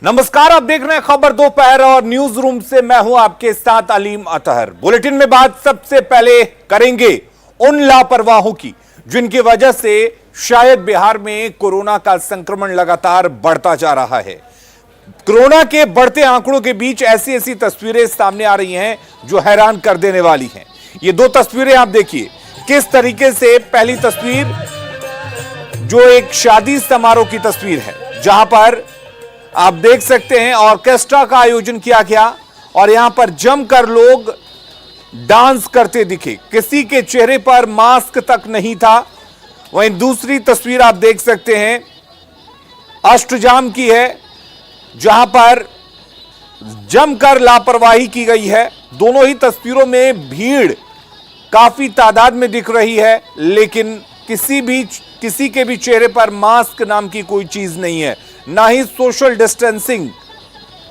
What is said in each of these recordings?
नमस्कार, आप देख रहे हैं खबर दोपहर और न्यूज रूम से मैं हूं आपके साथ अलीम अतहर। बुलेटिन में बात सबसे पहले करेंगे उन लापरवाहों की जिनकी वजह से शायद बिहार में कोरोना का संक्रमण लगातार बढ़ता जा रहा है। कोरोना के बढ़ते आंकड़ों के बीच ऐसी ऐसी तस्वीरें सामने आ रही हैं जो हैरान कर देने वाली हैं। ये दो तस्वीरें आप देखिए किस तरीके से। पहली तस्वीर जो एक शादी समारोह की तस्वीर है, जहां पर आप देख सकते हैं ऑर्केस्ट्रा का आयोजन किया गया और यहां पर जमकर लोग डांस करते दिखे। किसी के चेहरे पर मास्क तक नहीं था। वहीं दूसरी तस्वीर आप देख सकते हैं अष्टजाम की है, जहां पर जमकर लापरवाही की गई है। दोनों ही तस्वीरों में भीड़ काफी तादाद में दिख रही है, लेकिन किसी के भी चेहरे पर मास्क नाम की कोई चीज नहीं है। ना ही सोशल डिस्टेंसिंग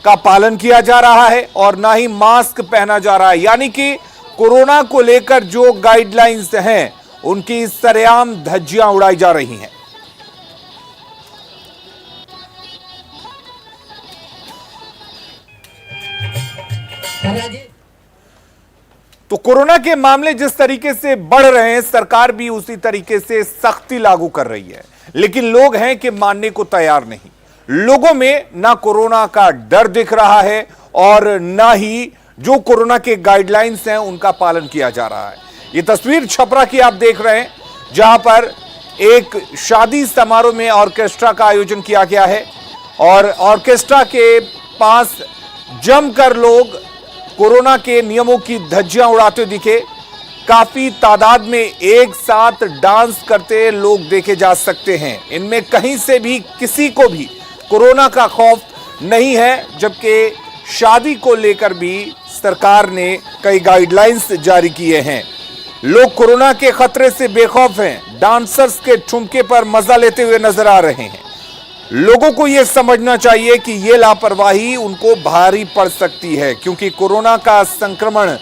का पालन किया जा रहा है और ना ही मास्क पहना जा रहा है। यानी कि कोरोना को लेकर जो गाइडलाइंस हैं उनकी सरेआम धज्जियां उड़ाई जा रही हैं। तो कोरोना के मामले जिस तरीके से बढ़ रहे हैं, सरकार भी उसी तरीके से सख्ती लागू कर रही है, लेकिन लोग हैं कि मानने को तैयार नहीं। लोगों में ना कोरोना का डर दिख रहा है और ना ही जो कोरोना के गाइडलाइंस हैं उनका पालन किया जा रहा है। ये तस्वीर छपरा की आप देख रहे हैं, जहां पर एक शादी समारोह में ऑर्केस्ट्रा का आयोजन किया गया है और ऑर्केस्ट्रा के पास जमकर लोग कोरोना के नियमों की धज्जियां उड़ाते दिखे। काफी तादाद में एक साथ डांस करते लोग देखे जा सकते हैं। इनमें कहीं से भी किसी को भी कोरोना का खौफ नहीं है, जबकि शादी को लेकर भी सरकार ने कई गाइडलाइंस जारी किए हैं। लोग कोरोना के खतरे से बेखौफ हैं। डांसर्स के ठुमके पर मजा लेते हुए नजर आ रहे हैं। लोगों को यह समझना चाहिए कि यह लापरवाही उनको भारी पड़ सकती है, क्योंकि कोरोना का संक्रमण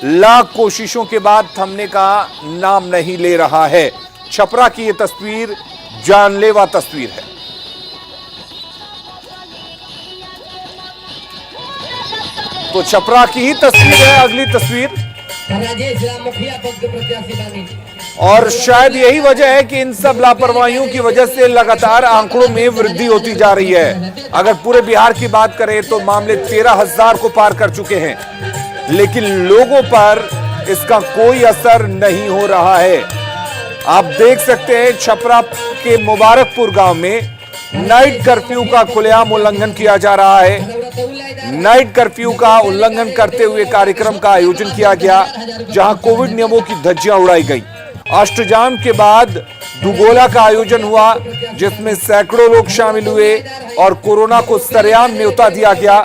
लाख कोशिशों के बाद थमने का नाम नहीं ले रहा है। छपरा की यह तस्वीर जानलेवा तस्वीर है। तो छपरा की ही तस्वीर है अगली तस्वीर, और शायद यही वजह है कि इन सब लापरवाहियों की वजह से लगातार आंकड़ों में वृद्धि होती जा रही है। अगर पूरे बिहार की बात करें तो मामले 13,000 को पार कर चुके हैं, लेकिन लोगों पर इसका कोई असर नहीं हो रहा है। आप देख सकते हैं छपरा के मुबारकपुर गांव में नाइट कर्फ्यू का खुलेआम उल्लंघन किया जा रहा है। नाइट कर्फ्यू का उल्लंघन करते हुए कार्यक्रम का आयोजन किया गया, जहां कोविड नियमों की धज्जियां उड़ाई गई। अष्टजाम के बाद दुगोला का आयोजन हुआ, जिसमें सैकड़ों लोग शामिल हुए और कोरोना को सरेआम न्योता दिया गया।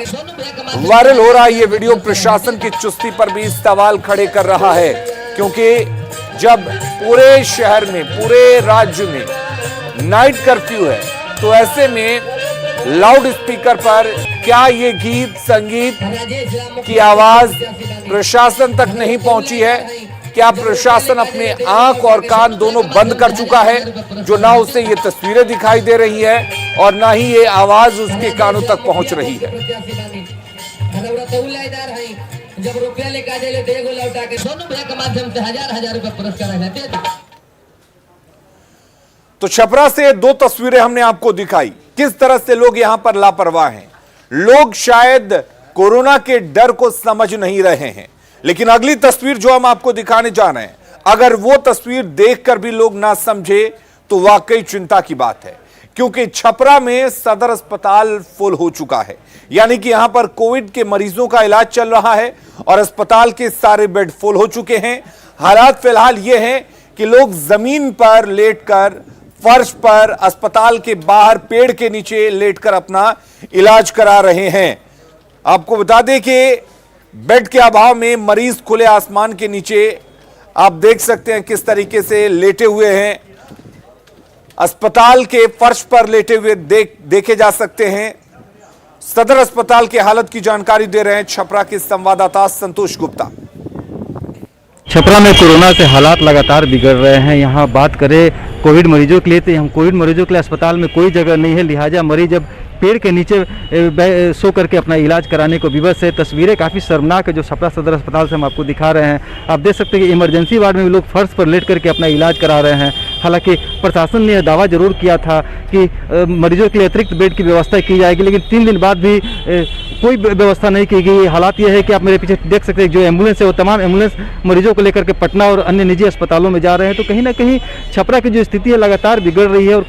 वायरल हो रहा ये वीडियो प्रशासन की चुस्ती पर भी सवाल खड़े कर रहा है, क्योंकि जब पूरे शहर में, पूरे राज्य में नाइट कर्फ्यू है, तो ऐसे में लाउड स्पीकर पर क्या ये गीत संगीत की आवाज प्रशासन तक नहीं पहुंची है? क्या प्रशासन अपने आंख और कान दोनों बंद कर चुका है, जो ना उसे ये तस्वीरें दिखाई दे रही है और ना ही ये आवाज उसके कानों तक पहुंच रही है? जब रुपया लेकर सोनू भैया के माध्यम से हजार रुपया पुरस्कार। तो छपरा से दो तस्वीरें हमने आपको दिखाई, किस तरह से लोग यहां पर लापरवाह हैं। लोग शायद कोरोना के डर को समझ नहीं रहे हैं, लेकिन अगली तस्वीर जो हम आपको दिखाने जा रहे हैं, अगर वो तस्वीर देखकर भी लोग ना समझे तो वाकई चिंता की बात है, क्योंकि छपरा में सदर अस्पताल फुल हो चुका है। यानी कि यहां पर कोविड के मरीजों का इलाज चल रहा है और अस्पताल के सारे बेड फुल हो चुके हैं। हालात फिलहाल ये हैं कि लोग जमीन पर लेटकर, फर्श पर, अस्पताल के बाहर पेड़ के नीचे लेटकर अपना इलाज करा रहे हैं। आपको बता दें कि बेड के अभाव में मरीज खुले आसमान के नीचे आप देख सकते हैं किस तरीके से लेटे हुए हैं। अस्पताल के फर्श पर लेटे हुए देखे जा सकते हैं। सदर अस्पताल की हालत की जानकारी दे रहे हैं छपरा के संवाददाता संतोष गुप्ता। छपरा में कोरोना से हालात लगातार बिगड़ रहे हैं। यहाँ बात करें कोविड मरीजों के लिए, तो हम कोविड मरीजों के लिए अस्पताल में कोई जगह नहीं है, लिहाजा मरीज अब पेड़ के नीचे सो करके अपना इलाज कराने को विवश है। तस्वीरें काफ़ी शर्मनाक है जो छपरा सदर अस्पताल से हम आपको दिखा रहे हैं। आप देख सकते हैं कि इमरजेंसी वार्ड में भी लोग फर्श पर लेट करके अपना इलाज करा रहे हैं। हालांकि प्रशासन ने यह दावा जरूर किया था कि मरीजों के लिए अतिरिक्त बेड की व्यवस्था की जाएगी, लेकिन 3 दिन बाद भी कोई व्यवस्था नहीं की गई। हालात यह है कि आप मेरे पीछे देख सकते हैं जो एम्बुलेंस है वो तमाम एम्बुलेंस मरीजों को लेकर के पटना और अन्य निजी अस्पतालों में जा रहे हैं। तो कहीं ना कहीं छपरा की जो स्थिति है लगातार बिगड़ रही है। और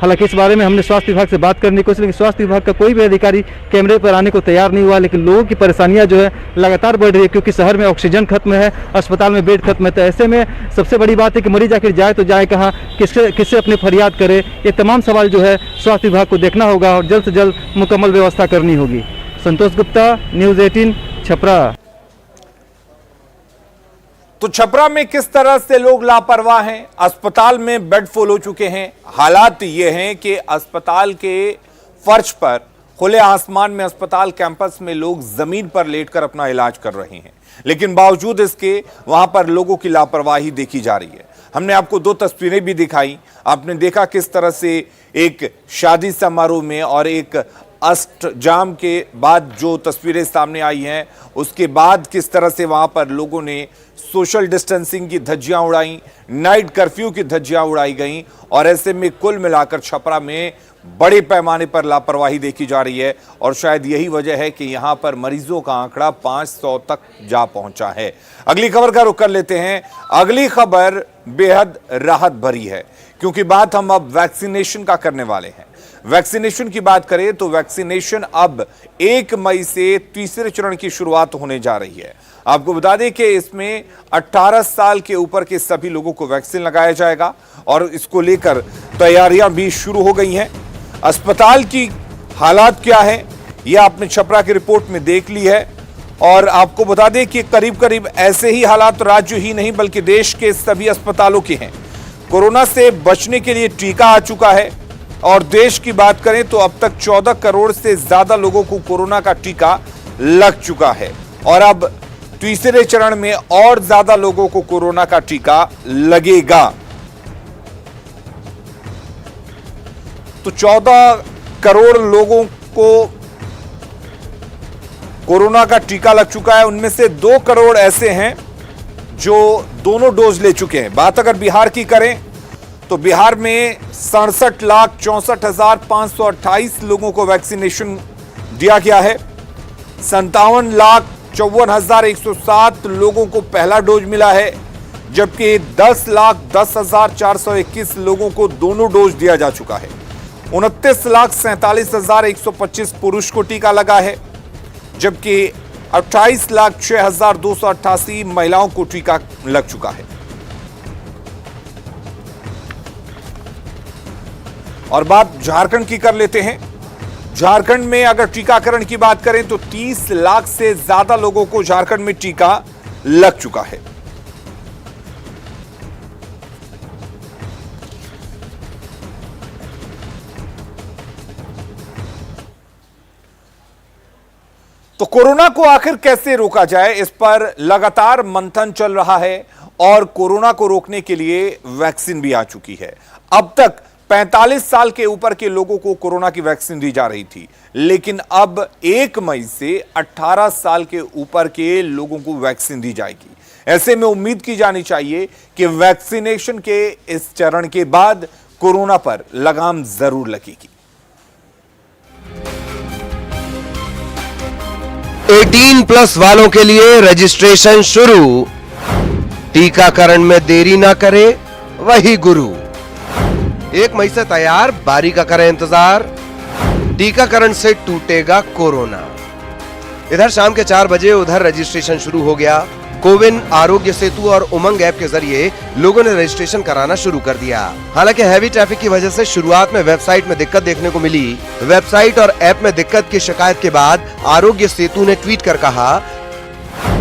हालांकि इस बारे में हमने स्वास्थ्य विभाग से बात करने की कोशिश, लेकिन स्वास्थ्य विभाग का कोई भी अधिकारी कैमरे पर आने को तैयार नहीं हुआ। लेकिन लोगों की परेशानियां जो है लगातार बढ़ रही है, क्योंकि शहर में ऑक्सीजन खत्म है, अस्पताल में बेड खत्म है। तो ऐसे में सबसे बड़ी बात है कि मरीज आखिर जाए तो जाए कहाँ, किससे अपनी फरियाद करे, ये तमाम सवाल जो है स्वास्थ्य विभाग को देखना होगा और जल्द से जल्द मुकम्मल व्यवस्था करनी होगी। संतोष गुप्ता, न्यूज़ 18, छपरा। तो छपरा में किस तरह से लोग लापरवाह हैं, अस्पताल में बेड फुल हो चुके हैं। हालात ये हैं कि अस्पताल के फर्श पर खुले आसमान में अस्पताल कैंपस में लोग जमीन पर लेटकर अपना इलाज कर रहे हैं, लेकिन बावजूद इसके वहां पर लोगों की लापरवाही देखी जा रही है। हमने आपको 2 तस्वीरें भी दिखाई। आपने देखा किस तरह से एक शादी समारोह में और एक अष्टजाम के बाद जो तस्वीरें सामने आई हैं, उसके बाद किस तरह से वहां पर लोगों ने सोशल डिस्टेंसिंग की धज्जियां उड़ाई, नाइट कर्फ्यू की धज्जियां उड़ाई गईं। और ऐसे में कुल मिलाकर छपरा में बड़े पैमाने पर लापरवाही देखी जा रही है और शायद यही वजह है कि यहां पर मरीजों का आंकड़ा 500 तक जा पहुंचा है। अगली खबर का रुख कर लेते हैं। अगली खबर बेहद राहत भरी है, क्योंकि बात हम अब वैक्सीनेशन का करने वाले हैं। वैक्सीनेशन की बात करें तो वैक्सीनेशन अब 1 मई से तीसरे चरण की शुरुआत होने जा रही है। आपको बता दें कि इसमें 18 साल के ऊपर के सभी लोगों को वैक्सीन लगाया जाएगा और इसको लेकर तैयारियां भी शुरू हो गई हैं। अस्पताल की हालात क्या है यह आपने छपरा की रिपोर्ट में देख ली है। और आपको बता दें कि करीब करीब ऐसे ही हालात राज्य ही नहीं बल्कि देश के सभी अस्पतालों के हैं। कोरोना से बचने के लिए टीका आ चुका है और देश की बात करें तो अब तक 14 करोड़ से ज्यादा लोगों को कोरोना का टीका लग चुका है और अब तीसरे चरण में और ज्यादा लोगों को कोरोना का टीका लगेगा। तो 14 करोड़ लोगों को कोरोना का टीका लग चुका है। उनमें से 2 करोड़ ऐसे हैं जो दोनों डोज ले चुके हैं। बात अगर बिहार की करें तो बिहार में 67,64,528 लोगों को वैक्सीनेशन दिया गया है। 57,54,107 लोगों को पहला डोज मिला है, जबकि 10,10,421 लोगों को दोनों डोज दिया जा चुका है। 29,47,125 पुरुष को टीका लगा है, जबकि 28,06,288 महिलाओं को टीका लग चुका है। और बात झारखंड की कर लेते हैं। झारखंड में अगर टीकाकरण की बात करें तो 30 लाख से ज्यादा लोगों को झारखंड में टीका लग चुका है। तो कोरोना को आखिर कैसे रोका जाए, इस पर लगातार मंथन चल रहा है और कोरोना को रोकने के लिए वैक्सीन भी आ चुकी है। अब तक 45 साल के ऊपर के लोगों को कोरोना की वैक्सीन दी जा रही थी, लेकिन अब 1 मई से 18 साल के ऊपर के लोगों को वैक्सीन दी जाएगी। ऐसे में उम्मीद की जानी चाहिए कि वैक्सीनेशन के इस चरण के बाद कोरोना पर लगाम जरूर लगेगी। 18+ वालों के लिए रजिस्ट्रेशन शुरू। टीकाकरण में देरी ना करे वही गुरु। 1 मई से तैयार, बारी का करें इंतजार। टीकाकरण से टूटेगा कोरोना। इधर शाम के 4 बजे उधर रजिस्ट्रेशन शुरू हो गया। कोविन, आरोग्य सेतु और उमंग ऐप के जरिए लोगों ने रजिस्ट्रेशन कराना शुरू कर दिया। हालांकि हैवी ट्रैफिक की वजह से शुरुआत में वेबसाइट में दिक्कत देखने को मिली। वेबसाइट और ऐप में दिक्कत की शिकायत के बाद आरोग्य सेतु ने ट्वीट कर कहा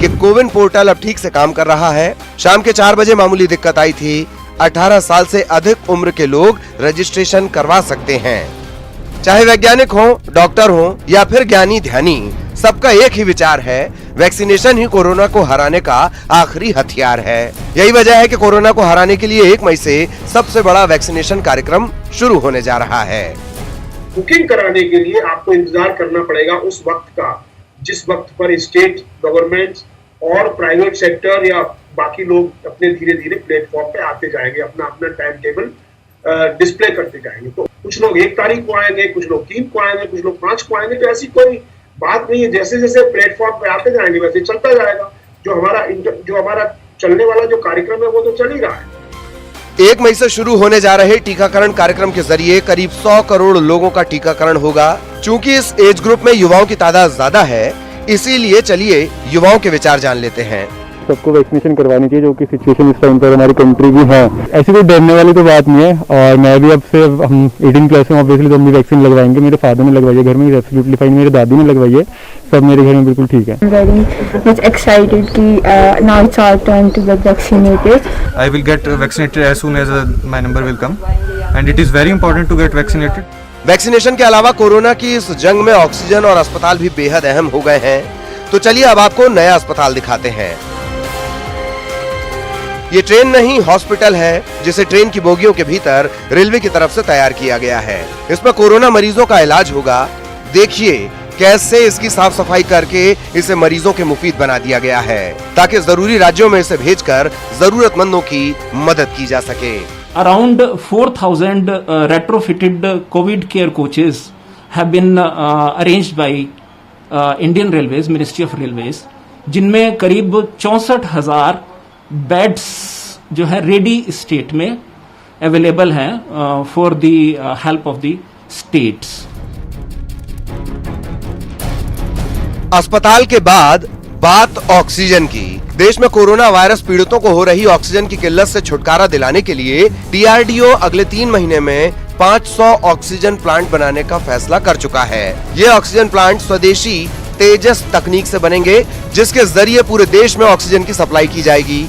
कि कोविन पोर्टल अब ठीक से काम कर रहा है। शाम के 4 बजे मामूली दिक्कत आई थी। 18 साल से अधिक उम्र के लोग रजिस्ट्रेशन करवा सकते हैं। चाहे वैज्ञानिक हो, डॉक्टर हो या फिर ज्ञानी ध्यानी, सबका एक ही विचार है, वैक्सीनेशन ही कोरोना को हराने का आखिरी हथियार है। यही वजह है कि कोरोना को हराने के लिए 1 मई से सबसे बड़ा वैक्सीनेशन कार्यक्रम शुरू होने जा रहा है। बुकिंग कराने के लिए आपको इंतजार करना पड़ेगा उस वक्त का, जिस वक्त पर स्टेट गवर्नमेंट और प्राइवेट सेक्टर या बाकी लोग अपने धीरे धीरे प्लेटफॉर्म पे आते जाएंगे, अपना अपना टाइम टेबल डिस्प्ले करते जाएंगे। तो कुछ लोग 1 तारीख को आएंगे, कुछ लोग 3 को आएंगे, कुछ लोग 5 को आएंगे। तो ऐसी कोई बात नहीं है, जैसे जैसे प्लेटफॉर्म पे आते जाएंगे वैसे चलता जाएगा। जो हमारा चलने वाला जो कार्यक्रम है वो तो चल ही रहा है। 1 मई से शुरू होने जा रहे टीकाकरण कार्यक्रम के जरिए करीब 100 करोड़ लोगों का टीकाकरण होगा। चूंकि इस एज ग्रुप में युवाओं की तादाद ज्यादा है, इसीलिए चलिए युवाओं के विचार जान लेते हैं। सबको वैक्सीनेशन करवानी चाहिए, जो कि सिचुएशन इस टाइम पर हमारी कंट्री की है। ऐसी कोई डरने वाली तो बात नहीं है। और मैं भी अब से हम 18 प्लस में ऑब्वियसली तो हम भी वैक्सीन लगवाएंगे। मेरे फादर ने लगवाई है घर में, एब्सोल्युटली फाइन। मेरे दादी ने लगवाई है, सब मेरे घर में बिल्कुल ठीक है। Very much excited कि now it's our turn to get vaccinated. I will get vaccinated as soon as my number will come, and it is very important to get vaccinated. Vaccination के अलावा कोरोना की इस जंग में oxygen और अस्पताल भी बेहद अहम हो गए हैं। तो चलिए अब आपको नया अस्पताल दिखाते हैं। ये ट्रेन नहीं, हॉस्पिटल है, जिसे ट्रेन की बोगियों के भीतर रेलवे की तरफ से तैयार किया गया है। इसमें कोरोना मरीजों का इलाज होगा। देखिए कैसे इसकी साफ सफाई करके इसे मरीजों के मुफीद बना दिया गया है, ताकि जरूरी राज्यों में इसे भेजकर जरूरतमंदों की मदद की जा सके। Around 4,000 retrofitted COVID care coaches have been arranged by Indian Railways, Ministry of Railways, जिनमें करीब 64,000 बेड्स जो है रेडी स्टेट में अवेलेबल हैं for the help of the states. अस्पताल के बाद बात ऑक्सीजन की। देश में कोरोना वायरस पीड़ितों को हो रही ऑक्सीजन की किल्लत से छुटकारा दिलाने के लिए डीआरडीओ अगले 3 महीने में 500 ऑक्सीजन प्लांट बनाने का फैसला कर चुका है। ये ऑक्सीजन प्लांट स्वदेशी तेजस तकनीक से बनेंगे, जिसके जरिए पूरे देश में ऑक्सीजन की सप्लाई की जाएगी।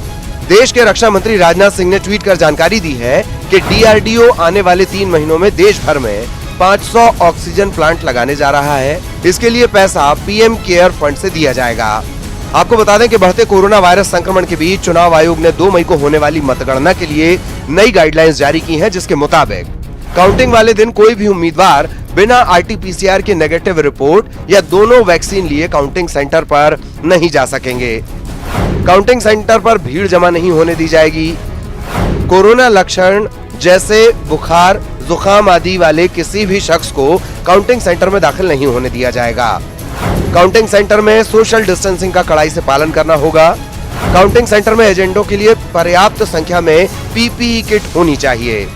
देश के रक्षा मंत्री राजनाथ सिंह ने ट्वीट कर जानकारी दी है कि डीआरडीओ आने वाले 3 महीनों में देश भर में 500 ऑक्सीजन प्लांट लगाने जा रहा है। इसके लिए पैसा पीएम केयर फंड से दिया जाएगा। आपको बता दें कि बढ़ते कोरोना वायरस संक्रमण के बीच चुनाव आयोग ने 2 मई को होने वाली मतगणना के लिए नई गाइडलाइंस जारी की हैं, जिसके मुताबिक काउंटिंग वाले दिन कोई भी उम्मीदवार बिना आरटीपीसीआर की नेगेटिव रिपोर्ट या दोनों वैक्सीन लिए काउंटिंग सेंटर पर नहीं जा सकेंगे। काउंटिंग सेंटर पर भीड़ जमा नहीं होने दी जाएगी। कोरोना लक्षण जैसे बुखार, जुकाम आदि वाले किसी भी शख्स को काउंटिंग सेंटर में दाखिल नहीं होने दिया जाएगा। काउंटिंग सेंटर में सोशल डिस्टेंसिंग का कड़ाई से पालन करना होगा। काउंटिंग सेंटर में एजेंटों के लिए पर्याप्त संख्या में पीपीई किट होनी चाहिए।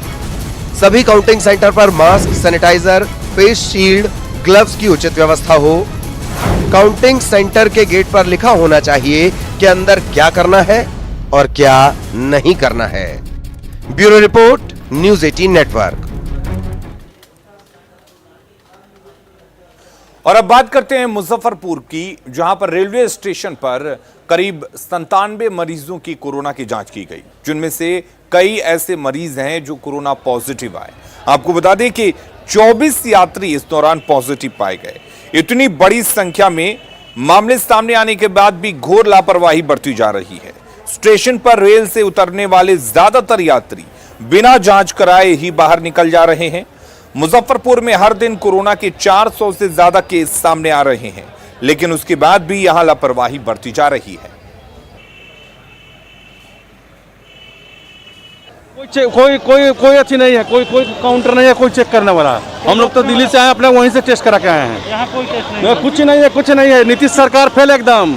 सभी काउंटिंग सेंटर पर mask, sanitizer, face shield, gloves की उचित व्यवस्था हो। काउंटिंग सेंटर के गेट पर लिखा होना चाहिए कि अंदर क्या करना है और क्या नहीं करना है। Bureau report, news 18 network. और अब बात करते हैं मुजफ्फरपुर की, जहां पर रेलवे स्टेशन पर करीब 97 मरीजों की कोरोना की जांच की गई, जिनमें से कई ऐसे मरीज हैं जो कोरोना पॉजिटिव आए। आपको बता दें कि 24 यात्री इस दौरान पॉजिटिव पाए गए। इतनी बड़ी संख्या में मामले सामने आने के बाद भी घोर लापरवाही बरती जा रही है। स्टेशन पर रेल से उतरने वाले ज्यादातर यात्री बिना जांच कराए ही बाहर निकल जा रहे हैं। मुजफ्फरपुर में हर दिन कोरोना के 400 से ज्यादा केस सामने आ रहे हैं, लेकिन उसके बाद भी यहां लापरवाही बरती जा रही है। कोई अच्छी नहीं है, कोई काउंटर नहीं है, कोई चेक करने वाला। हम लोग तो दिल्ली से आए, अपने वहीं से टेस्ट करा के आए हैं। यहाँ कोई टेस्ट नहीं है, कुछ नहीं है। नीतीश सरकार फेल, एकदम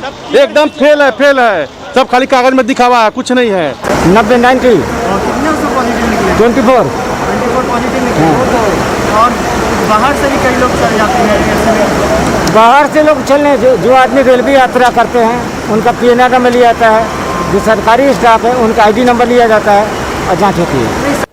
फेल है। सब खाली कागज में दिखावा है, कुछ नहीं है। 90, 90, 24 पॉजिटिव निकले और बाहर से भी कई लोग चले जाते हैं। बाहर से लोग चलने जो आदमी रेलवे यात्रा करते हैं उनका पीएनआर नंबर लिया जाता है। जो सरकारी स्टाफ है उनका आईडी नंबर लिया जाता है और जांच होती है।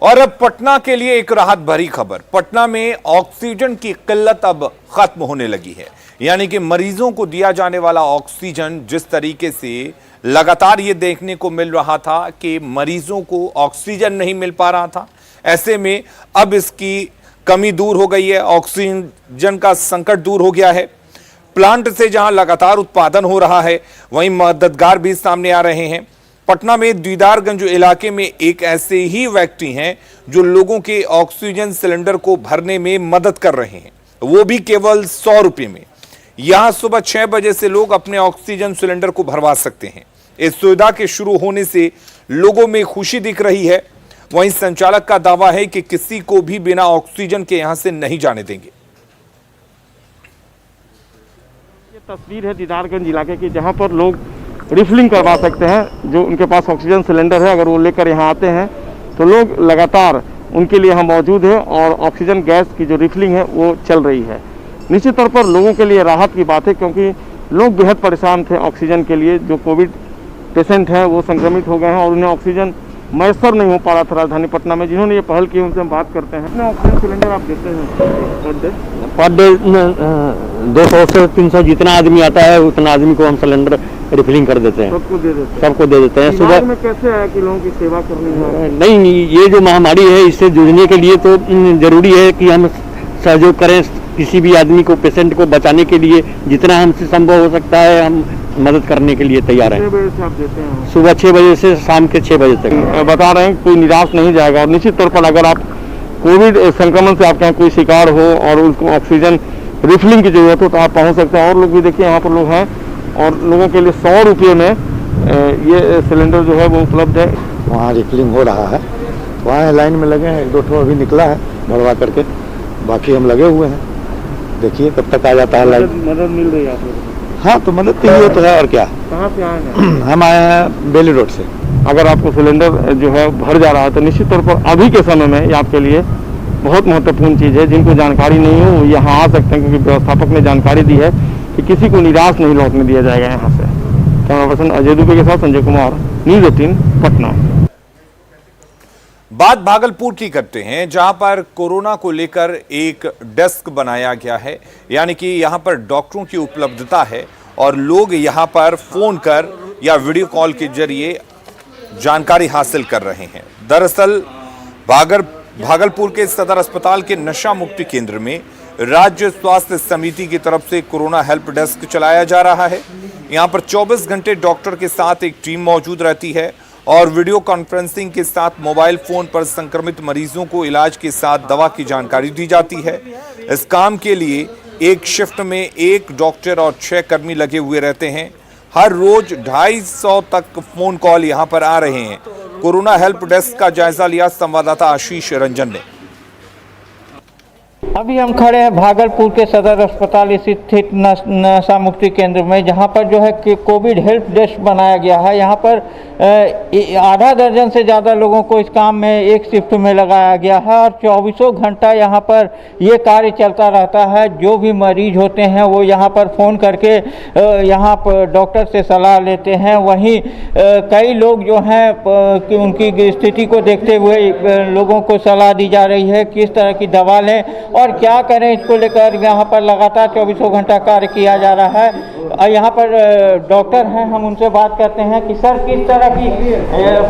और अब पटना के लिए एक राहत भरी खबर। पटना में ऑक्सीजन की किल्लत अब खत्म होने लगी है। यानी कि मरीजों को दिया जाने वाला ऑक्सीजन जिस तरीके से लगातार ये देखने को मिल रहा था कि मरीजों को ऑक्सीजन नहीं मिल पा रहा था, ऐसे में अब इसकी कमी दूर हो गई है। ऑक्सीजन का संकट दूर हो गया है। प्लांट से जहां लगातार उत्पादन हो रहा है, वहीं मददगार भी सामने आ रहे हैं। पटना में दीदारगंज इलाके में एक ऐसे ही व्यक्ति हैं जो लोगों के ऑक्सीजन सिलेंडर को भरने में मदद कर रहे हैं, वो भी केवल 100 रुपए में। यहां सुबह 6 बजे से लोग अपने ऑक्सीजन सिलेंडर को भरवा सकते हैं। इस सुविधा के शुरू होने से लोगों में खुशी दिख रही है। वहीं संचालक का दावा है कि किसी को भी बिना ऑक्सीजन के यहां से नहीं जाने देंगे। ये तस्वीर है दीदारगंज इलाके की, जहां पर लोग रिफिलिंग करवा सकते हैं। जो उनके पास ऑक्सीजन सिलेंडर है, अगर वो लेकर यहाँ आते हैं तो लोग लगातार उनके लिए यहाँ मौजूद है और ऑक्सीजन गैस की जो रिफिलिंग है वो चल रही है। निश्चित तौर पर लोगों के लिए राहत की बात है, क्योंकि लोग बेहद परेशान थे ऑक्सीजन के लिए। जो कोविड पेशेंट हैं वो संक्रमित हो गए हैं और उन्हें ऑक्सीजन मैसर नहीं हो पा रहा था राजधानी पटना में। जिन्होंने ये पहल की उनसे हम बात करते हैं। कितना ऑक्सीजन सिलेंडर आप देते हैं पर डे? 200 से 300 जितना आदमी आता है उतना आदमी को हम सिलेंडर रिफिलिंग कर देते हैं। सबको दे देते हैं। सुबह में कैसे है कि लोगों की सेवा करनी है? नहीं, ये जो महामारी है इससे जूझने के लिए तो जरूरी है कि हम सहयोग करें। किसी भी आदमी को, पेशेंट को बचाने के लिए जितना हमसे संभव हो सकता है हम मदद करने के लिए तैयार हैं। 6 बजे से आप देते हैं? सुबह 6 बजे से शाम के 6 बजे तक। बता रहे हैं कोई निराश नहीं जाएगा। और निश्चित तौर पर अगर आप कोविड संक्रमण से आपके यहाँ कोई शिकार हो और उसको ऑक्सीजन रिफिलिंग की जरूरत हो तो आप पहुँच सकते हैं। और लोग भी देखिए यहाँ पर लोग हैं और लोगों के लिए 100 रुपये में ये सिलेंडर जो है वो उपलब्ध है। वहाँ रिफिलिंग हो रहा है, वहाँ लाइन में लगे हैं। 1-2 ठो अभी निकला है भरवा करके, बाकी हम लगे हुए हैं। देखिए कब तक आ जाता है लाइन। मदद मिल रही है आप लोगों को? हाँ, तो मदद के लिए तो है और क्या। कहाँ से आए हैं? हम आए हैं बेली रोड से। अगर आपको सिलेंडर जो है भर जा रहा है तो निश्चित तौर पर अभी के समय में ये आपके लिए बहुत महत्वपूर्ण चीज़ है। जिनको जानकारी नहीं हो वो यहाँ आ सकते हैं, क्योंकि व्यवस्थापक ने जानकारी दी है कि किसी को निराश नहीं लौटने दिया जाएगा यहाँ से। कैमरा पर्सन अजय दुबे के साथ संजय कुमार, न्यूज़ 18 पटना। बात भागलपुर की करते हैं, जहां पर कोरोना को लेकर एक डेस्क बनाया गया है। यानी कि यहां पर डॉक्टरों की उपलब्धता है और लोग यहां पर फोन कर या वीडियो कॉल के जरिए जानकारी हासिल कर रहे हैं। दरअसल भागलपुर के सदर अस्पताल के नशा मुक्ति केंद्र में राज्य स्वास्थ्य समिति की तरफ से कोरोना हेल्प डेस्क चलाया जा रहा है। यहां पर 24 घंटे डॉक्टर के साथ एक टीम मौजूद रहती है और वीडियो कॉन्फ्रेंसिंग के साथ मोबाइल फोन पर संक्रमित मरीजों को इलाज के साथ दवा की जानकारी दी जाती है। इस काम के लिए एक शिफ्ट में 1 डॉक्टर और 6 कर्मी लगे हुए रहते हैं। हर रोज 250 तक फोन कॉल यहां पर आ रहे हैं। कोरोना हेल्प डेस्क का जायजा लिया संवाददाता आशीष रंजन ने। अभी हम खड़े हैं भागलपुर के सदर अस्पताल स्थित नशा मुक्ति केंद्र में, जहां पर जो है कि कोविड हेल्प डेस्क बनाया गया है। यहां पर आधा दर्जन से ज़्यादा लोगों को इस काम में एक शिफ्ट में लगाया गया है और 24 घंटा यहां पर ये कार्य चलता रहता है। जो भी मरीज होते हैं वो यहां पर फ़ोन करके यहां पर डॉक्टर से सलाह लेते हैं। वहीं कई लोग जो हैं कि उनकी स्थिति को देखते हुए लोगों को सलाह दी जा रही है किस तरह की दवा लें और क्या करें। इसको लेकर यहाँ पर लगातार 24 घंटा कार्य किया जा रहा है। यहाँ पर डॉक्टर हैं, हम उनसे बात करते हैं कि सर किस तरह की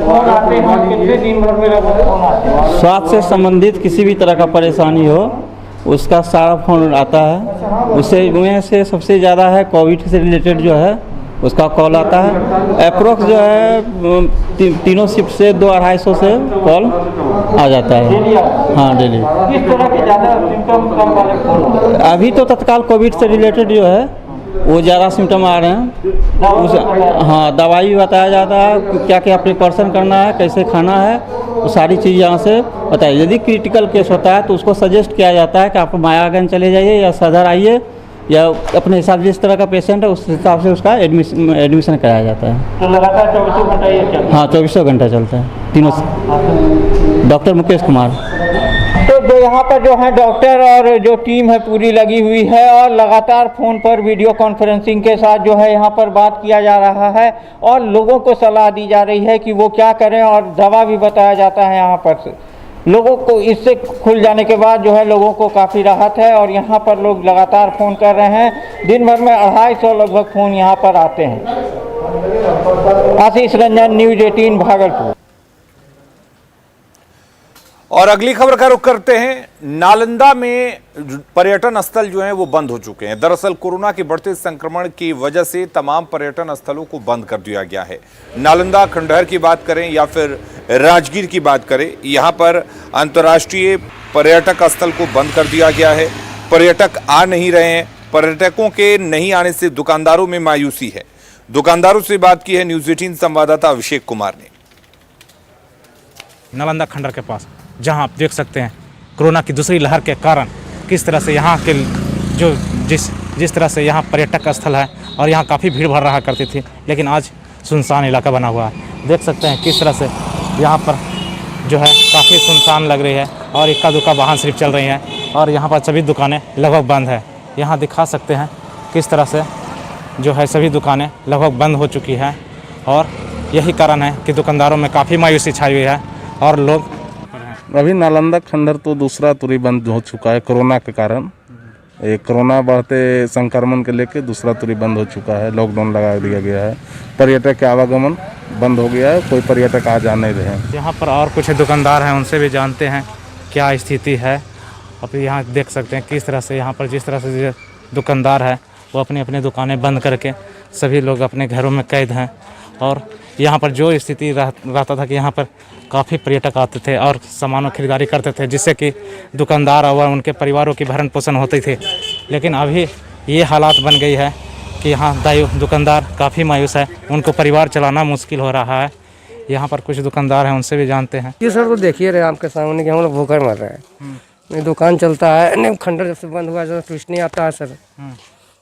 फोन आते हैं, कितने दिन भर में फोन आते हैं? स्वास्थ्य से संबंधित किसी भी तरह का परेशानी हो उसका सारा फोन आता है। उससे से सबसे ज़्यादा है कोविड से रिलेटेड जो है उसका कॉल आता है। अप्रोक्स जो है तीनों शिफ्ट से 200-250 से कॉल आ जाता है। हाँ, डेली। किस तरह के ज़्यादा सिम्टम वाले फोन? अभी तो तत्काल कोविड से रिलेटेड जो है वो ज़्यादा सिम्टम आ रहे हैं। हाँ, दवाई भी बताया जाता है, क्या क्या प्रिकॉशन करना है, कैसे खाना है, वो सारी चीज़ यहाँ से बताइए। यदि क्रिटिकल केस होता है तो उसको सजेस्ट किया जाता है कि आप मायागंज चले जाइए या सदर आइए, या अपने हिसाब से जिस तरह का पेशेंट है उस हिसाब से उसका एडमिशन कराया जाता है। तो लगातार 24 घंटा ये चलता है? हाँ, 24 घंटा चलता है तीनों से। डॉक्टर मुकेश कुमार। तो जो यहाँ पर जो है डॉक्टर और जो टीम है पूरी लगी हुई है और लगातार फ़ोन पर वीडियो कॉन्फ्रेंसिंग के साथ जो है यहाँ पर बात किया जा रहा है और लोगों को सलाह दी जा रही है कि वो क्या करें और दवा भी बताया जाता है। यहाँ पर लोगों को इससे खुल जाने के बाद जो है लोगों को काफ़ी राहत है और यहाँ पर लोग लगातार फ़ोन कर रहे हैं। दिन भर में 250 लगभग फ़ोन यहाँ पर आते हैं। आशीष रंजन, न्यूज़ 18 भागलपुर। और अगली खबर का रुख करते हैं। नालंदा में पर्यटन स्थल जो हैं वो बंद हो चुके हैं। दरअसल कोरोना के बढ़ते संक्रमण की वजह से तमाम पर्यटन स्थलों को बंद कर दिया गया है। नालंदा, खंडहर की बात करें या फिर राजगीर की बात करें, यहां पर अंतर्राष्ट्रीय पर्यटक स्थल को बंद कर दिया गया है। पर्यटक आ नहीं रहे हैं। पर्यटकों के नहीं आने से दुकानदारों में मायूसी है। दुकानदारों से बात की है न्यूज़ 18 संवाददाता अभिषेक कुमार ने। नालंदा खंडहर के पास, जहां आप देख सकते हैं कोरोना की दूसरी लहर के कारण किस तरह से यहाँ के जो जिस तरह से यहाँ पर्यटक स्थल है और यहाँ काफ़ी भीड़ भाड़ रहा करती थी, लेकिन आज सुनसान इलाका बना हुआ है। देख सकते हैं किस तरह से यहाँ पर जो है काफ़ी सुनसान लग रही है और इक्का दुक्का वाहन सिर्फ चल रही हैं और यहाँ पर सभी दुकानें लगभग बंद है। यहाँ दिखा सकते हैं किस तरह से जो है सभी दुकानें लगभग बंद हो चुकी हैं और यही कारण है कि दुकानदारों में काफ़ी मायूसी छाई हुई है और लोग अभी नालंदा खंडहर तो दूसरा तुरी बंद हो चुका है कोरोना के कारण। एक कोरोना बढ़ते संक्रमण के लेके दूसरा तुरी बंद हो चुका है। लॉकडाउन लगा दिया गया है। पर्यटक के आवागमन बंद हो गया है। कोई पर्यटक आ जा नहीं रहे हैं। यहाँ पर और कुछ दुकानदार हैं, उनसे भी जानते हैं क्या स्थिति है। अब यहाँ देख सकते हैं किस तरह से यहाँ पर जिस तरह से दुकानदार है वो अपनी अपनी दुकानें बंद करके सभी लोग अपने घरों में कैद हैं। और यहाँ पर जो स्थिति रहता था कि यहाँ पर काफ़ी पर्यटक आते थे और सामानों की खरीदारी करते थे, जिससे कि दुकानदार और उनके परिवारों की भरण पोषण होती थी। लेकिन अभी ये हालात बन गई है कि यहाँ दुकानदार काफ़ी मायूस है, उनको परिवार चलाना मुश्किल हो रहा है। यहाँ पर कुछ दुकानदार हैं, उनसे भी जानते हैं। जी सर, तो देखिए रहे आपके सामने कि हम लोग भूखे मर रहे हैं। दुकान चलता है, नहीं खंडहर जब से बंद हुआ है, टूरिस्ट नहीं आता है सर।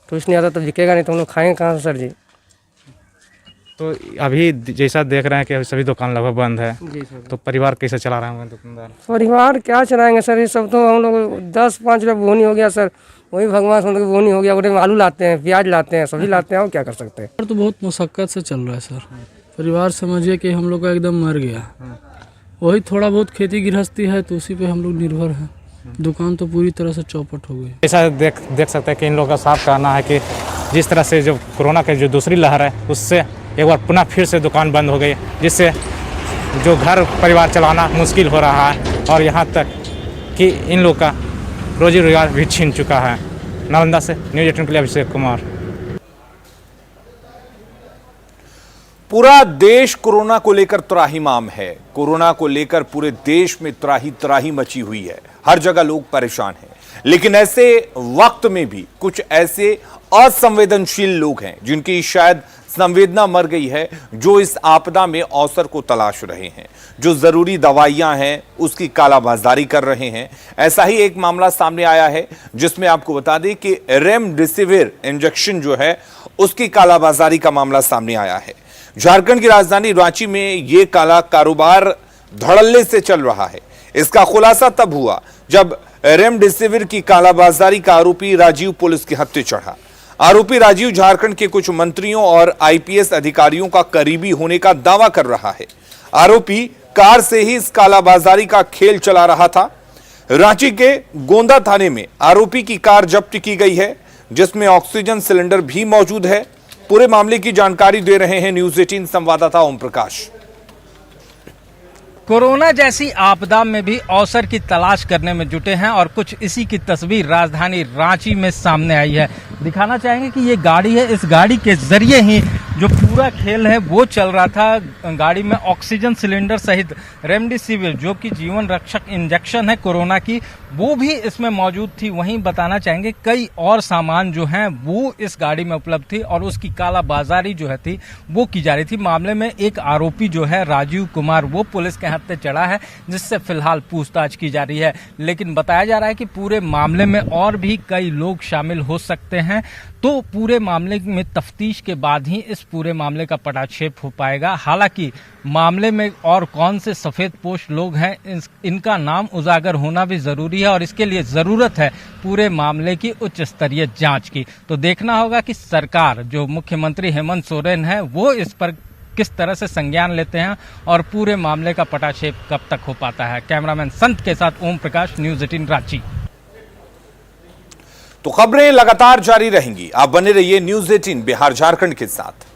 टूरिस्ट नहीं आता तो बिकेगा नहीं, तो हम लोग खाएंगे कहाँ से सर जी। तो अभी जैसा देख रहे हैं कि सभी दुकान लगभग बंद है, जी सर। तो परिवार कैसे चला रहे होंगे दुकानदार? परिवार क्या चलाएंगे सर, ये सब तो हम लोग 10-5 रुपये बोनी हो गया सर, वही भगवान से मतलब बोनी हो गया। उधर आलू लाते हैं, प्याज लाते हैं, सब्जी लाते हैं, और क्या कर सकते हैं। तो बहुत मुशक्क़त से चल रहा है सर। परिवार समझिए कि हम लोग का एकदम मर गया। वही थोड़ा बहुत खेती गृहस्थी है तो उसी पे हम लोग निर्भर हैं। दुकान तो पूरी तरह से चौपट हो गई। ऐसा देख सकते हैं कि इन लोगों का साफ कहना है कि जिस तरह से जो कोरोना की जो दूसरी लहर है उससे एक बार पुनः फिर से दुकान बंद हो गई, जिससे जो घर परिवार चलाना मुश्किल हो रहा है और यहाँ तक कि इन लोग का रोजी रोजगार भी छीन चुका है। नालंदा से न्यूज़ 18 के लिए अभिषेक कुमार। पूरा देश कोरोना को लेकर त्राहिमाम है। कोरोना को लेकर पूरे देश में त्राही मची हुई है। हर जगह लोग परेशान हैं। लेकिन ऐसे वक्त में भी कुछ ऐसे असंवेदनशील लोग हैं जिनकी शायद संवेदना मर गई है, जो इस आपदा में अवसर को तलाश रहे हैं, जो जरूरी दवाइयां हैं उसकी कालाबाजारी कर रहे हैं। ऐसा ही एक मामला सामने आया है जिसमें आपको बता दें कि रेमडेसिविर इंजेक्शन जो है उसकी कालाबाजारी का मामला सामने आया है। झारखंड की राजधानी रांची में यह काला कारोबार धड़ल्ले से चल रहा है। इसका खुलासा तब हुआ जब रेमडेसिविर की कालाबाजारी का आरोपी राजीव पुलिस के हत्थे चढ़ा। आरोपी राजीव झारखंड के कुछ मंत्रियों और आईपीएस अधिकारियों का करीबी होने का दावा कर रहा है। आरोपी कार से ही इस कालाबाजारी का खेल चला रहा था। रांची के गोंदा थाने में आरोपी की कार जब्त की गई है, जिसमें ऑक्सीजन सिलेंडर भी मौजूद है। पूरे मामले की जानकारी दे रहे हैं न्यूज़ 18 संवाददाता ओम प्रकाश। कोरोना जैसी आपदा में भी अवसर की तलाश करने में जुटे हैं और कुछ इसी की तस्वीर राजधानी रांची में सामने आई है। दिखाना चाहेंगे कि ये गाड़ी है, इस गाड़ी के जरिए ही जो पूरा खेल है वो चल रहा था। गाड़ी में ऑक्सीजन सिलेंडर सहित रेमडेसिविर जो कि जीवन रक्षक इंजेक्शन है कोरोना की, वो भी इसमें मौजूद थी। वहीं बताना चाहेंगे कई और सामान जो हैं वो इस गाड़ी में उपलब्ध थी और उसकी कालाबाजारी जो है थी वो की जा रही थी। मामले में एक आरोपी जो है राजीव कुमार, वो पुलिस के हत्थे चढ़ा है, जिससे फिलहाल पूछताछ की जा रही है। लेकिन बताया जा रहा है कि पूरे मामले में और भी कई लोग शामिल हो सकते हैं, तो पूरे मामले में तफ्तीश के बाद ही इस पूरे मामले का पटाक्षेप हो पाएगा। हालांकि मामले में और कौन से सफेदपोश लोग हैं इनका नाम उजागर होना भी जरूरी है और इसके लिए जरूरत है पूरे मामले की उच्च स्तरीय जांच की। तो देखना होगा कि सरकार, जो मुख्यमंत्री हेमंत सोरेन है, वो इस पर किस तरह से संज्ञान लेते हैं और पूरे मामले का पटाक्षेप कब तक हो पाता है। कैमरामैन संत के साथ ओम प्रकाश, न्यूज़ 18 रांची। तो खबरें लगातार जारी रहेंगी। आप बने रहिए न्यूज़ 18 बिहार झारखंड के साथ।